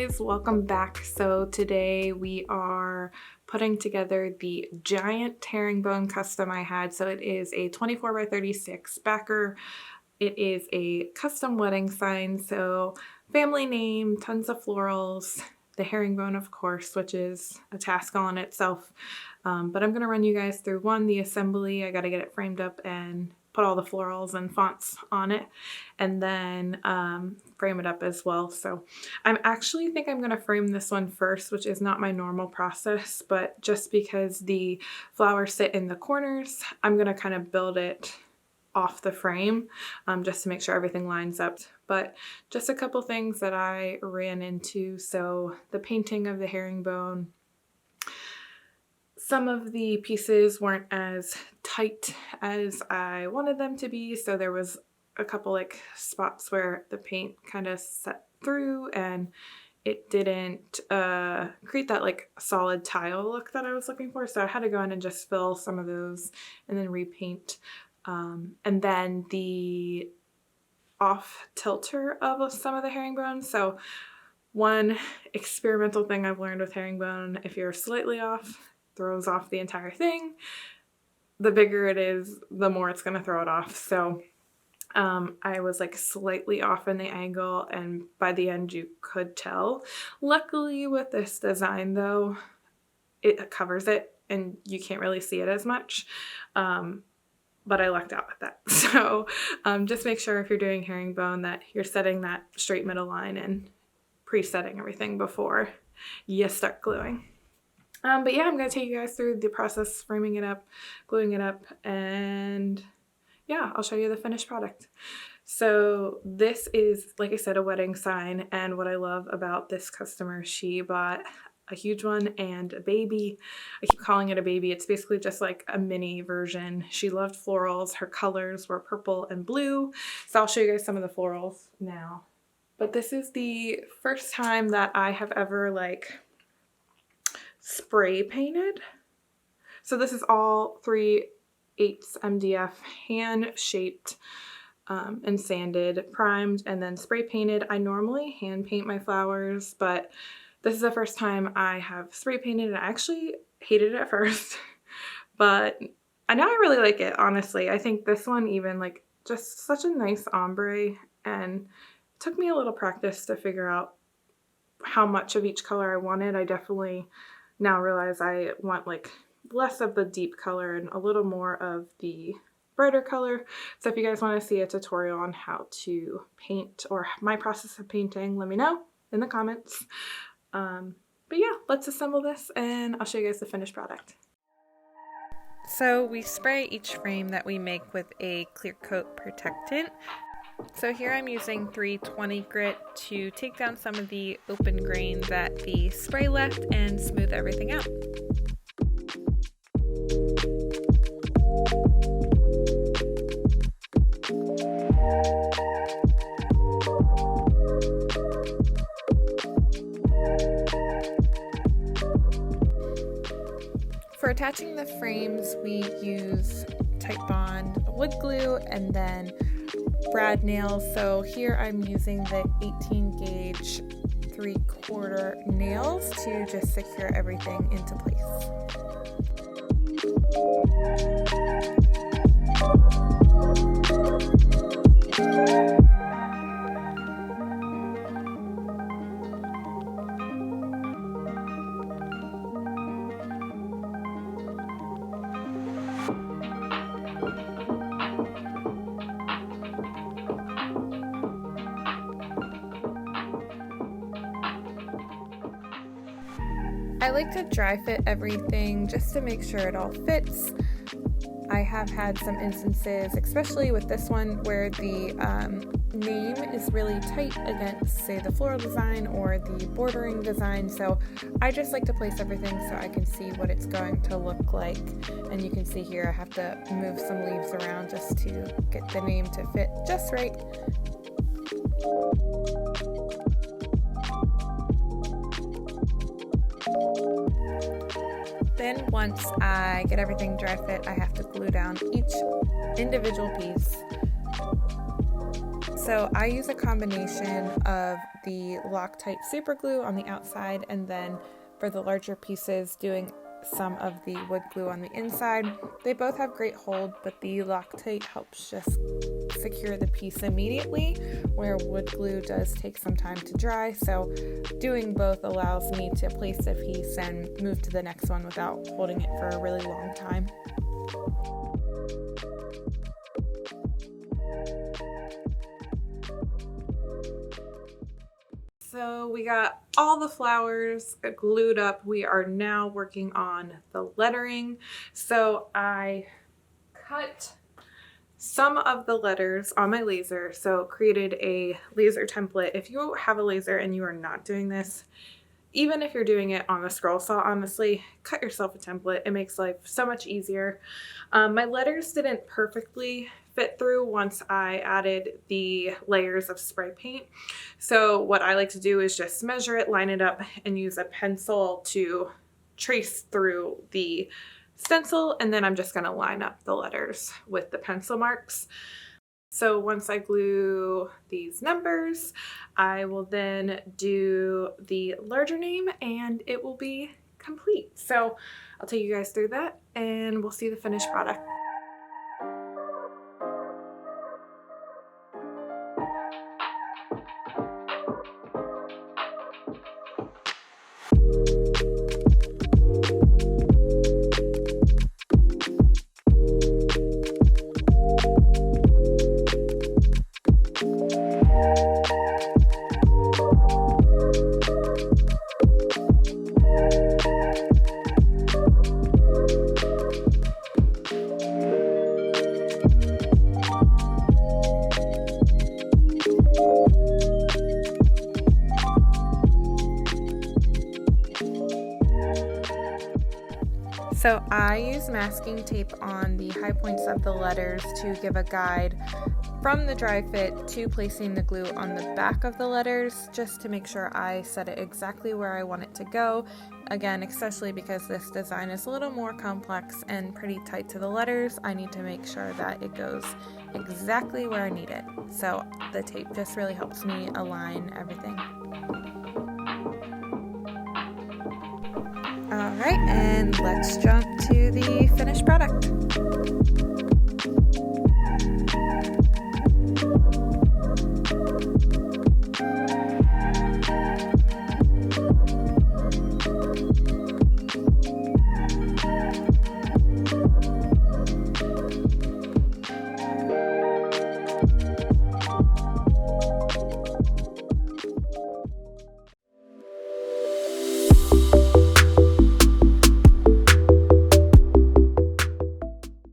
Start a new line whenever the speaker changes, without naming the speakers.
guys, welcome back. So today we are putting together the giant herringbone custom I had. So it is a 24 by 36 backer. It is a custom wedding sign, so family name, tons of florals, the herringbone of course, which is a task all in itself. But I'm going to run you guys through the assembly. I got to get it framed up and put all the florals and fonts on it, and then frame it up as well. So I actually think I'm going to frame this one first, which is not my normal process, but just because the flowers sit in the corners, I'm going to kind of build it off the frame just to make sure everything lines up. But just a couple things that I ran into. So the painting of the herringbone, some of the pieces weren't as tight as I wanted them to be, so there was a couple like spots where the paint kind of set through and it didn't create that like solid tile look that I was looking for, so I had to go in and just fill some of those and then repaint. And then the off tilter of some of the herringbone. So one experimental thing I've learned with herringbone, if you're slightly off, throws off the entire thing. The bigger it is, the more it's going to throw it off. So I was like slightly off in the angle, and by the end you could tell. Luckily with this design though, it covers it and you can't really see it as much. But I lucked out with that. So just make sure if you're doing herringbone that you're setting that straight middle line and presetting everything before you start gluing. But yeah, I'm going to take you guys through the process, framing it up, gluing it up, and yeah, I'll show you the finished product. So this is, like I said, a wedding sign, and what I love about this customer, she bought a huge one and a baby. I keep calling it a baby. It's basically just like a mini version. She loved florals. Her colors were purple and blue. So I'll show you guys some of the florals now. But this is the first time that I have ever like spray painted. So this is all 3/8 MDF, hand shaped and sanded, primed, and then spray painted. I normally hand paint my flowers, but this is the first time I have spray painted, and I actually hated it at first, but now I really like it, honestly. I think this one even like just such a nice ombre, and it took me a little practice to figure out how much of each color I wanted. I definitely now realize I want like less of the deep color and a little more of the brighter color. So if you guys want to see a tutorial on how to paint or my process of painting, let me know in the comments. But yeah, let's assemble this and I'll show you guys the finished product. So we spray each frame that we make with a clear coat protectant. So here I'm using 320 grit to take down some of the open grain that the spray left and smooth everything out. For attaching the frames, we use Titebond wood glue and then brad nails. So here I'm using the 18 gauge 3/4 nails to just secure everything into place. I like to dry fit everything just to make sure it all fits. I have had some instances, especially with this one, where the name is really tight against, say, the floral design or the bordering design. So I just like to place everything so I can see what it's going to look like. And you can see here I have to move some leaves around just to get the name to fit just right. Then once I get everything dry fit, I have to glue down each individual piece So I use a combination of the Loctite super glue on the outside, and then for the larger pieces doing some of the wood glue on the inside. They both have great hold, but the Loctite helps just secure the piece immediately, where wood glue does take some time to dry. So doing both allows me to place the piece and move to the next one without holding it for a really long time. So we got all the flowers glued up. We are now working on the lettering. So I cut some of the letters on my laser, so created a laser template. If you have a laser and you are not doing this, even if you're doing it on a scroll saw, honestly, cut yourself a template. It makes life so much easier. My letters didn't perfectly fit through once I added the layers of spray paint. So what I like to do is just measure it, line it up, and use a pencil to trace through the stencil, and then I'm just going to line up the letters with the pencil marks. So once I glue these numbers, I will then do the larger name and it will be complete. So I'll take you guys through that and we'll see the finished product. So I use masking tape on the high points of the letters to give a guide from the dry fit to placing the glue on the back of the letters, just to make sure I set it exactly where I want it to go. Again, especially because this design is a little more complex and pretty tight to the letters, I need to make sure that it goes exactly where I need it. So the tape just really helps me align everything. Alright, and let's jump to the finished product.